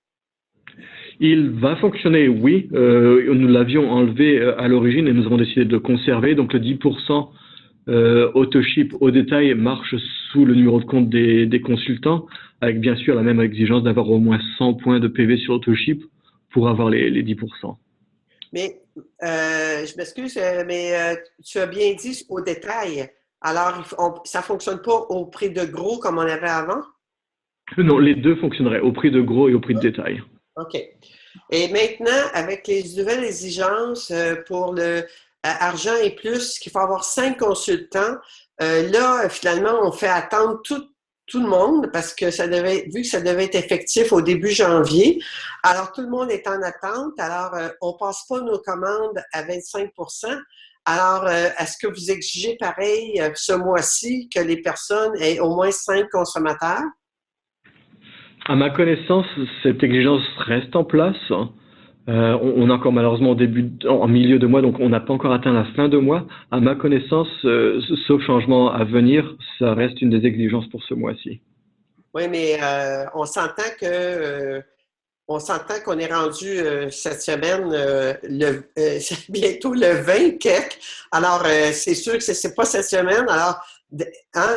Il va fonctionner, oui. Nous l'avions enlevé à l'origine et nous avons décidé de le conserver. Donc, le 10% autoship au détail marche sous le numéro de compte des consultants, avec bien sûr la même exigence d'avoir au moins 100 points de PV sur autoship pour avoir les 10%. Mais, je m'excuse, mais tu as bien dit au détail. Alors, ça ne fonctionne pas au prix de gros comme on avait avant? Non, les deux fonctionneraient, au prix de gros et au prix de détail. OK. Et maintenant, avec les nouvelles exigences pour le argent et plus, qu'il faut avoir 5 consultants, là, finalement, on fait attendre tout le monde parce que vu que ça devait être effectif au début janvier, alors tout le monde est en attente. Alors, on ne passe pas nos commandes à 25%. Alors, est-ce que vous exigez pareil ce mois-ci que les personnes aient au moins 5 consommateurs? À ma connaissance, cette exigence reste en place. On est encore malheureusement en milieu de mois, donc on n'a pas encore atteint la fin de mois. À ma connaissance, sauf changement à venir, ça reste une des exigences pour ce mois-ci. Oui, mais on s'entend qu'on est rendu cette semaine bientôt le 20 quelque. Alors, c'est sûr que c'est pas cette semaine. Alors,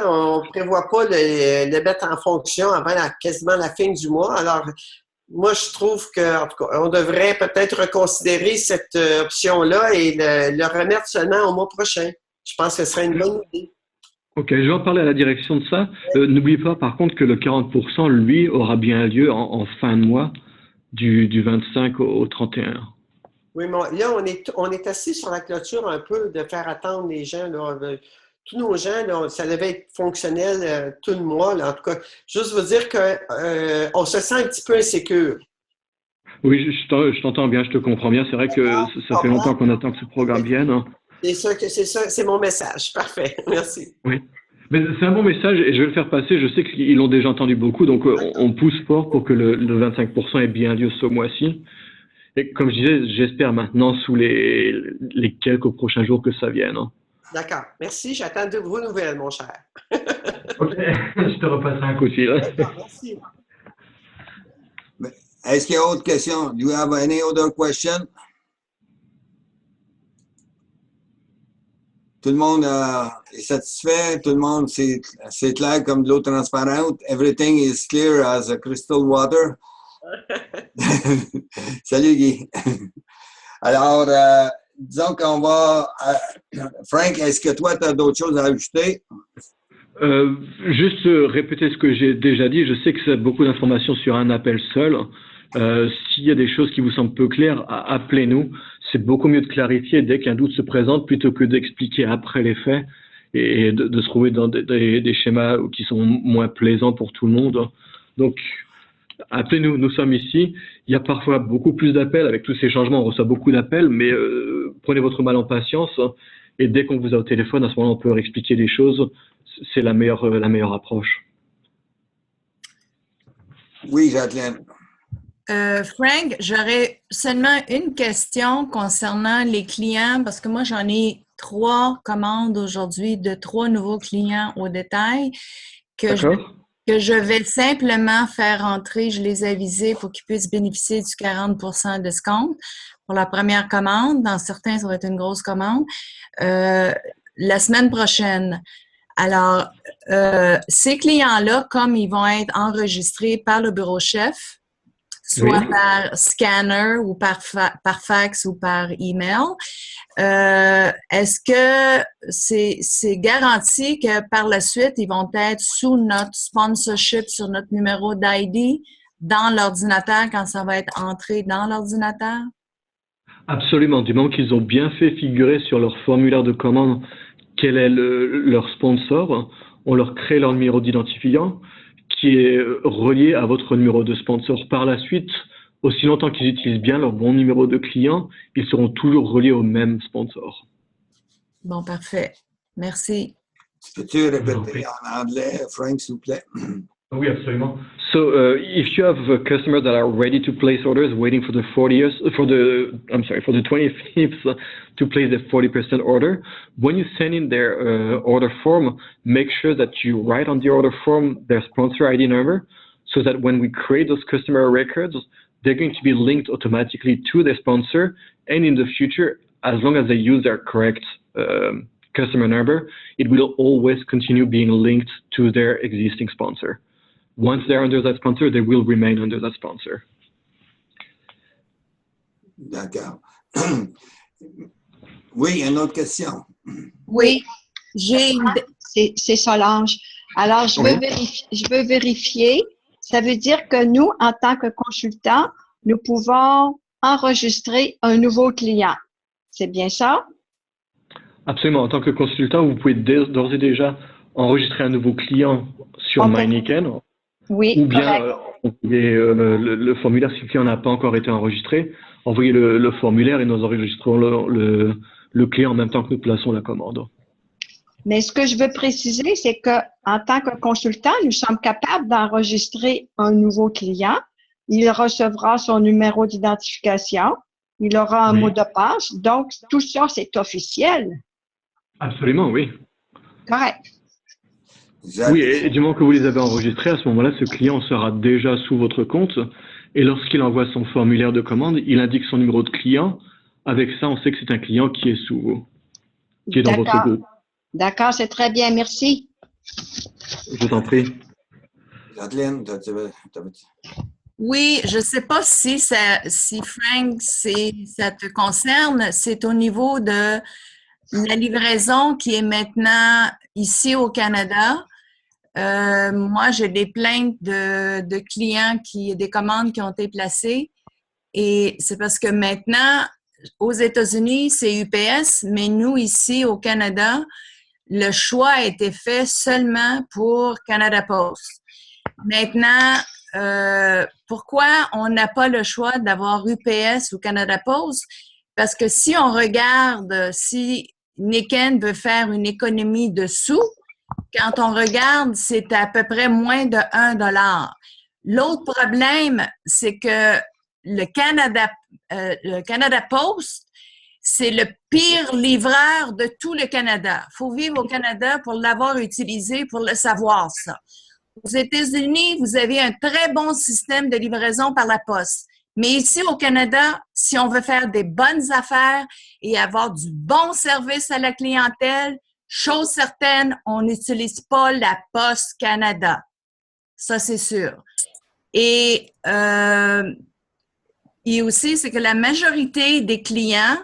on ne prévoit pas le mettre en fonction avant quasiment la fin du mois. Alors, moi, je trouve qu'en tout cas, on devrait peut-être reconsidérer cette option-là et le remettre seulement au mois prochain. Je pense que ce serait une bonne idée. OK, je vais en parler à la direction de ça. N'oubliez pas, par contre, que le 40%, lui, aura bien lieu en fin de mois, du 25 au 31. Oui, mais là, on est assis sur la clôture un peu de faire attendre les gens. Là. Tous nos gens, là, ça devait être fonctionnel tout le mois. Là. En tout cas, juste vous dire qu'on se sent un petit peu insécure. Oui, je t'entends bien, je te comprends bien. C'est vrai que ça fait longtemps qu'on attend que ce programme vienne. C'est ça, c'est mon message. Parfait. Merci. Oui. Mais c'est un bon message et je vais le faire passer. Je sais qu'ils l'ont déjà entendu beaucoup, donc on pousse fort pour que le 25% ait bien lieu ce mois-ci. Et comme je disais, j'espère maintenant sous les quelques prochains jours que ça vienne. D'accord. Merci. J'attends de vos nouvelles, mon cher. OK. Je te repasserai un coup de fil. D'accord. Merci. Est-ce qu'il y a autre question? Do you have any other question? Tout le monde est satisfait, tout le monde, c'est clair comme de l'eau transparente. Everything is clear as a crystal water. Salut Guy. Alors, disons qu'on va... Frank, est-ce que toi, tu as d'autres choses à ajouter? Juste répéter ce que j'ai déjà dit. Je sais que c'est beaucoup d'informations sur un appel seul. S'il y a des choses qui vous semblent peu claires, appelez-nous. C'est beaucoup mieux de clarifier dès qu'un doute se présente plutôt que d'expliquer après les faits et de se trouver dans des schémas qui sont moins plaisants pour tout le monde. Donc, appelez-nous, nous sommes ici. Il y a parfois beaucoup plus d'appels. Avec tous ces changements, on reçoit beaucoup d'appels, mais prenez votre mal en patience et dès qu'on vous a au téléphone, à ce moment-là, on peut réexpliquer les choses. C'est la meilleure approche. Oui, Jacqueline. Frank, j'aurais seulement une question concernant les clients parce que moi, j'en ai 3 commandes aujourd'hui de 3 nouveaux clients au détail que je vais simplement faire entrer, je les ai avisés pour qu'ils puissent bénéficier du 40% de discount pour la première commande. Dans certains, ça va être une grosse commande. La semaine prochaine. Alors, ces clients-là, comme ils vont être enregistrés par le bureau chef, soit par scanner ou par fax ou par email, est-ce que c'est garanti que par la suite, ils vont être sous notre sponsorship sur notre numéro d'ID dans l'ordinateur quand ça va être entré dans l'ordinateur? Absolument. Du moment qu'ils ont bien fait figurer sur leur formulaire de commande quel est leur sponsor, on leur crée leur numéro d'identifiant qui est relié à votre numéro de sponsor. Par la suite, aussi longtemps qu'ils utilisent bien leur bon numéro de client, ils seront toujours reliés au même sponsor. Bon, parfait. Merci. Peux-tu répéter en anglais, Frank, s'il vous plaît? Oui, absolument. So, if you have customers that are ready to place orders, waiting for the 25th to place the 40% order, when you send in their order form, make sure that you write on the order form their sponsor ID number, so that when we create those customer records, they're going to be linked automatically to their sponsor, and in the future, as long as they use their correct customer number, it will always continue being linked to their existing sponsor. Once they're under that sponsor, they will remain under that sponsor. D'accord. Oui, une autre question. Oui, c'est Solange. Alors, je veux vérifier. Ça veut dire que nous, en tant que consultants, nous pouvons enregistrer un nouveau client. C'est bien ça? Absolument. En tant que consultant, vous pouvez d'ores et déjà enregistrer un nouveau client sur MyNiken. Oui, ou bien envoyer le formulaire si le client n'a pas encore été enregistré. Envoyez le formulaire et nous enregistrons le client en même temps que nous plaçons la commande. Mais ce que je veux préciser, c'est qu'en tant que consultant, nous sommes capables d'enregistrer un nouveau client. Il recevra son numéro d'identification. Il aura un mot de passe. Donc, tout ça, c'est officiel. Absolument, oui. Correct. Oui, et du moment que vous les avez enregistrés, à ce moment-là, ce client sera déjà sous votre compte. Et lorsqu'il envoie son formulaire de commande, il indique son numéro de client. Avec ça, on sait que c'est un client qui est sous vous, qui est dans votre groupe. D'accord, c'est très bien. Merci. Je t'en prie. Jacqueline, oui, je ne sais pas si Frank, ça te concerne. C'est au niveau de la livraison qui est maintenant ici au Canada. Moi, j'ai des plaintes de clients des commandes qui ont été placées. Et c'est parce que maintenant, aux États-Unis, c'est UPS, mais nous, ici au Canada, le choix a été fait seulement pour Canada Post. Maintenant, pourquoi on n'a pas le choix d'avoir UPS ou Canada Post? Parce que si on regarde, si Niken veut faire une économie de sous, quand on regarde, c'est à peu près moins de 1 $. L'autre problème, c'est que le Canada Post, c'est le pire livreur de tout le Canada. Il faut vivre au Canada pour l'avoir utilisé, pour le savoir, ça. Aux États-Unis, vous avez un très bon système de livraison par la poste. Mais ici, au Canada, si on veut faire des bonnes affaires et avoir du bon service à la clientèle, chose certaine, on n'utilise pas la Poste Canada. Ça, c'est sûr. Et aussi, c'est que la majorité des clients,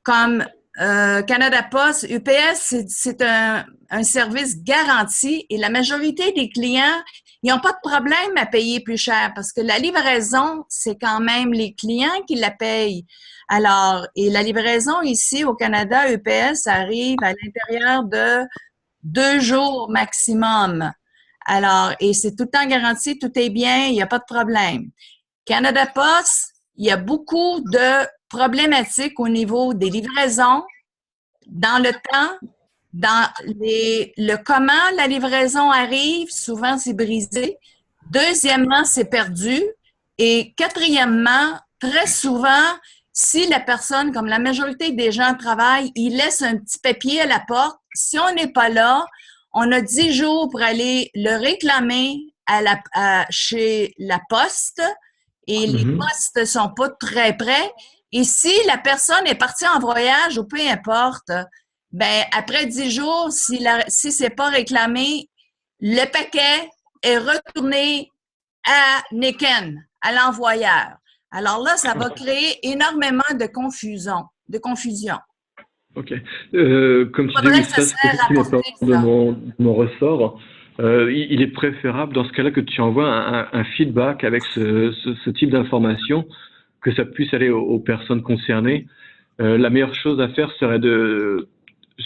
comme Canada Post, UPS, c'est un service garanti et la majorité des clients, ils n'ont pas de problème à payer plus cher parce que la livraison, c'est quand même les clients qui la payent. Alors, et la livraison ici au Canada, UPS arrive à l'intérieur de 2 jours maximum. Alors, et c'est tout le temps garanti, tout est bien, il n'y a pas de problème. Canada Post, il y a beaucoup de problématiques au niveau des livraisons, dans le temps, dans le comment la livraison arrive, souvent c'est brisé. Deuxièmement, c'est perdu. Et quatrièmement, très souvent, si la personne, comme la majorité des gens travaillent, ils laissent un petit papier à la porte. Si on n'est pas là, on a 10 jours pour aller le réclamer chez la poste et les postes ne sont pas très près. Et si la personne est partie en voyage ou peu importe, ben après 10 jours, si c'est pas réclamé, le paquet est retourné à Niken, à l'envoyeur. Alors là, ça va créer énormément de confusion. OK. Comme tu dis, ça c'est de mon ressort. Il est préférable dans ce cas-là que tu envoies un feedback avec ce type d'information, que ça puisse aller aux personnes concernées. La meilleure chose à faire serait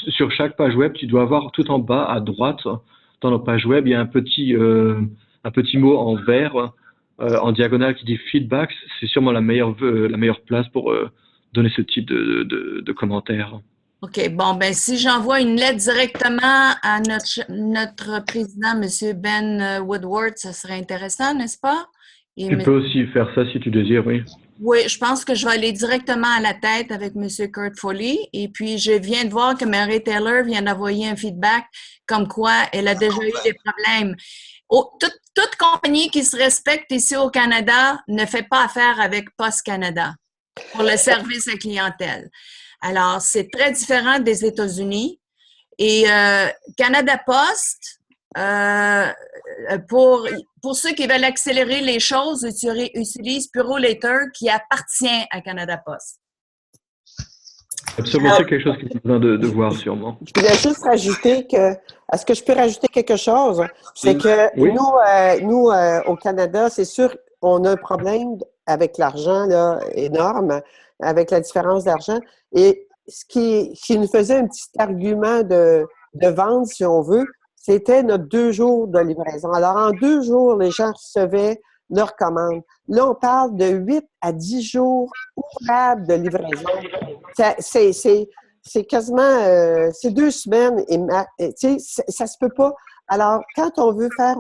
sur chaque page web, tu dois avoir tout en bas à droite, dans nos pages web, il y a un petit mot en vert, en diagonale qui dit feedback. C'est sûrement la meilleure place pour donner ce type de commentaires. OK. Bon, ben si j'envoie une lettre directement à notre président, M. Ben Woodward, ça serait intéressant, n'est-ce pas? Tu peux aussi faire ça si tu désires, oui. Oui, je pense que je vais aller directement à la tête avec M. Kurt Foley. Et puis, je viens de voir que Mary Taylor vient d'envoyer un feedback comme quoi elle a déjà eu des problèmes. Toute compagnie qui se respecte ici au Canada ne fait pas affaire avec Post Canada pour le service à clientèle. Alors, c'est très différent des États-Unis. Et Canada Post, pour ceux qui veulent accélérer les choses, utilise Purolator qui appartient à Canada Post. Absolument, c'est quelque chose qu'il y a besoin de voir sûrement. Je voulais juste rajouter que, est-ce que je peux rajouter quelque chose? C'est que oui. nous au Canada, c'est sûr, on a un problème avec l'argent là, énorme, avec la différence d'argent. Et ce qui nous faisait un petit argument de vente, si on veut, c'était notre 2 jours de livraison. Alors, en 2 jours, les gens recevaient leur commande. Là, on parle de 8 à 10 jours ouvrables de livraison. C'est quasiment... c'est 2 semaines et ça se peut pas. Alors, quand on veut faire...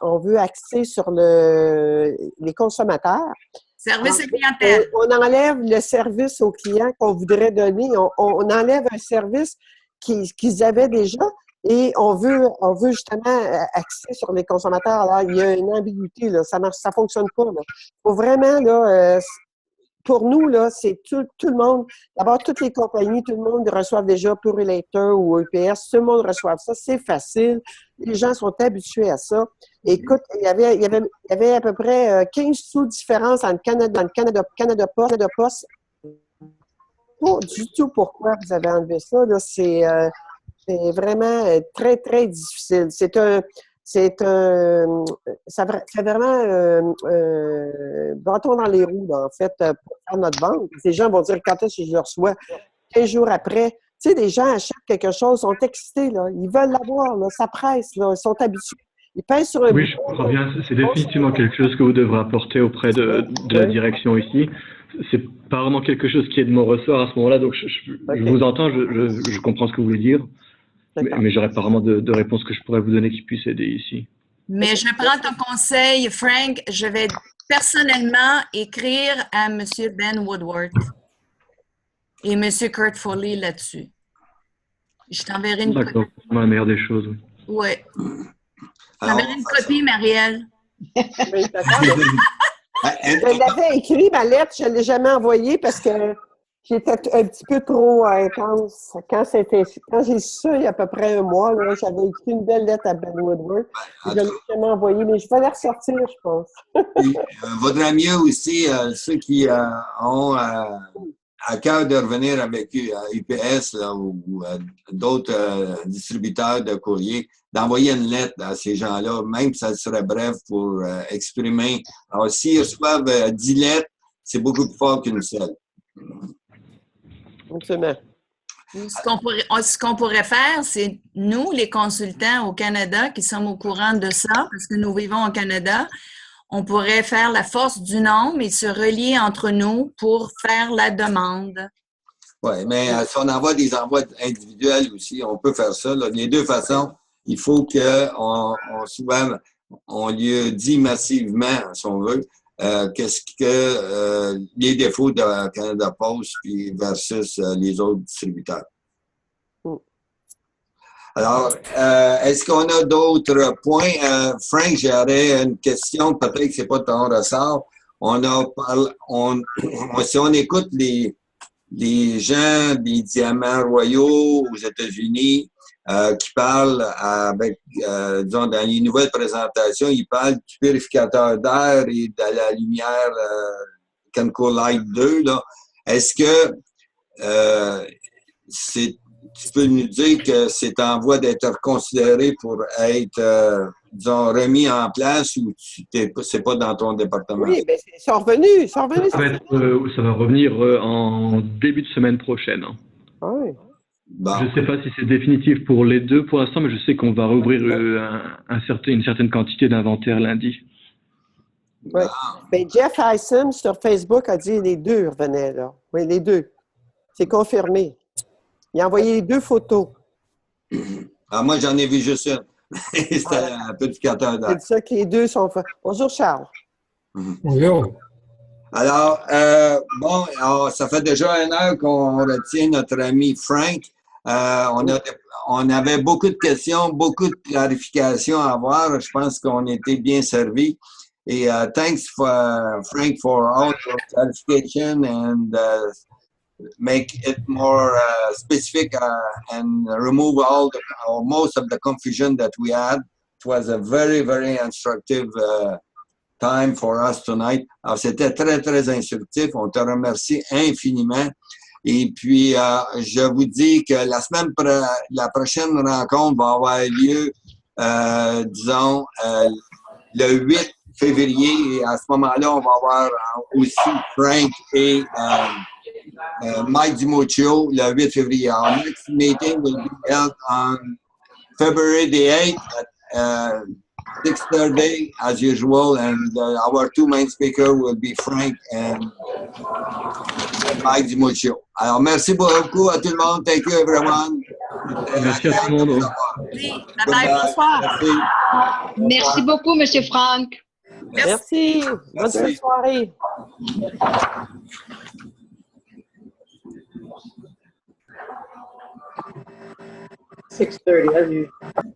on veut axer sur les consommateurs... Service à clientèle. On enlève le service aux clients qu'on voudrait donner. On enlève un service qu'ils avaient déjà et on veut justement axer sur les consommateurs. Alors, il y a une ambiguïté, là. Ça fonctionne pas, là. Faut vraiment, là, pour nous, là, c'est tout le monde. D'abord, toutes les compagnies, tout le monde reçoit déjà Purolator ou EPS. Tout le monde reçoit ça. C'est facile. Les gens sont habitués à ça. Écoute, il y avait à peu près 15 sous de différence entre Canada Post. Pas du tout pourquoi vous avez enlevé ça. Là, c'est vraiment très, très difficile. Ça fait vraiment bâton dans les roues, là, en fait, pour faire notre vente. Les gens vont dire quand est-ce que je le reçois? 15 jours après. Tu sais, les gens achètent quelque chose, sont excités, là. Ils veulent l'avoir, là. Ça presse, là. Ils sont habitués. Ils pèsent sur un Oui, je comprends bien. C'est définitivement quelque chose que vous devrez apporter auprès de la direction ici. C'est pas vraiment quelque chose qui est de mon ressort à ce moment-là, donc je vous entends, je comprends ce que vous voulez dire, mais j'aurais pas vraiment de réponse que je pourrais vous donner qui puisse aider ici. Mais je prends ton conseil, Frank. Je vais personnellement écrire à M. Ben Woodward et M. Kurt Foley là-dessus. Je t'enverrai une copie. D'accord, c'est la meilleure des choses. Oui. Je t'enverrai une copie, Marielle. Oui, d'accord. Je l'avais écrit, ma lettre, je ne l'ai jamais envoyée parce que j'étais un petit peu trop intense. Quand j'ai su ça il y a à peu près 1 mois, là, j'avais écrit une belle lettre à Ben Woodward. Je ne l'ai jamais envoyée, mais je vais la ressortir, je pense. Il vaudrait mieux aussi, ceux qui ont à cœur de revenir avec UPS là, ou d'autres distributeurs de courrier, d'envoyer une lettre à ces gens-là, même si ça serait bref, pour exprimer. Alors, s'ils reçoivent 10 lettres, c'est beaucoup plus fort qu'une seule. Absolument. Ce qu'on pourrait faire, c'est nous, les consultants au Canada, qui sommes au courant de ça, parce que nous vivons au Canada, on pourrait faire la force du nombre et se relier entre nous pour faire la demande. Oui, mais si on envoie des envois individuels aussi, on peut faire ça. Là. Les 2 façons, il faut qu'on lui dit massivement, si on veut, qu'est-ce que les défauts de Canada Post puis versus les autres distributeurs. Alors, est-ce qu'on a d'autres points? Frank, j'aurais une question, peut-être que ce n'est pas ton ressort. Si on écoute les gens des diamants royaux aux États-Unis qui parlent avec, disons, dans les nouvelles présentations, ils parlent du purificateur d'air et de la lumière Kenco Light 2. Là. Est-ce que tu peux nous dire que c'est en voie d'être considéré pour être, disons, remis en place ou c'est pas dans ton département? Oui, bien, ils sont revenus. Ça va revenir en début de semaine prochaine. Oui. Bon. Je ne sais pas si c'est définitif pour les deux pour l'instant, mais je sais qu'on va rouvrir une certaine quantité d'inventaire lundi. Oui. Ben, Jeff Hyson sur Facebook a dit les deux revenaient, là. Oui, les deux. C'est confirmé. Il a envoyé les deux photos. Ah, moi, j'en ai vu juste une. C'était un purificateur d'air. C'est ça que les deux sont faits. Bonjour, Charles. Bonjour. Alors, bon, alors, ça fait déjà 1 heure qu'on retient notre ami Frank. On avait beaucoup de questions, beaucoup de clarifications à avoir. Je pense qu'on était bien servis. Et thanks Frank for all your clarification and make it more specific and remove all or most of the confusion that we had. It was a very, very instructive time for us tonight. Alors, c'était très, très instructif. On te remercie infiniment. Et puis, je vous dis que la prochaine rencontre va avoir lieu, disons, le 8 février. Et à ce moment-là, on va avoir aussi Frank et Mike DiMuccio le 8 février. Our next meeting will be held on February the 8th at 6:30 as usual, and our two main speakers will be Frank and Mike DiMuccio. Alors, merci beaucoup à tout le monde. Thank you, everyone. Merci à tout le monde. Oui, bye-bye, bonsoir. Merci. Merci beaucoup, M. Franck. Merci. Bonne soirée. 6:30, as usual.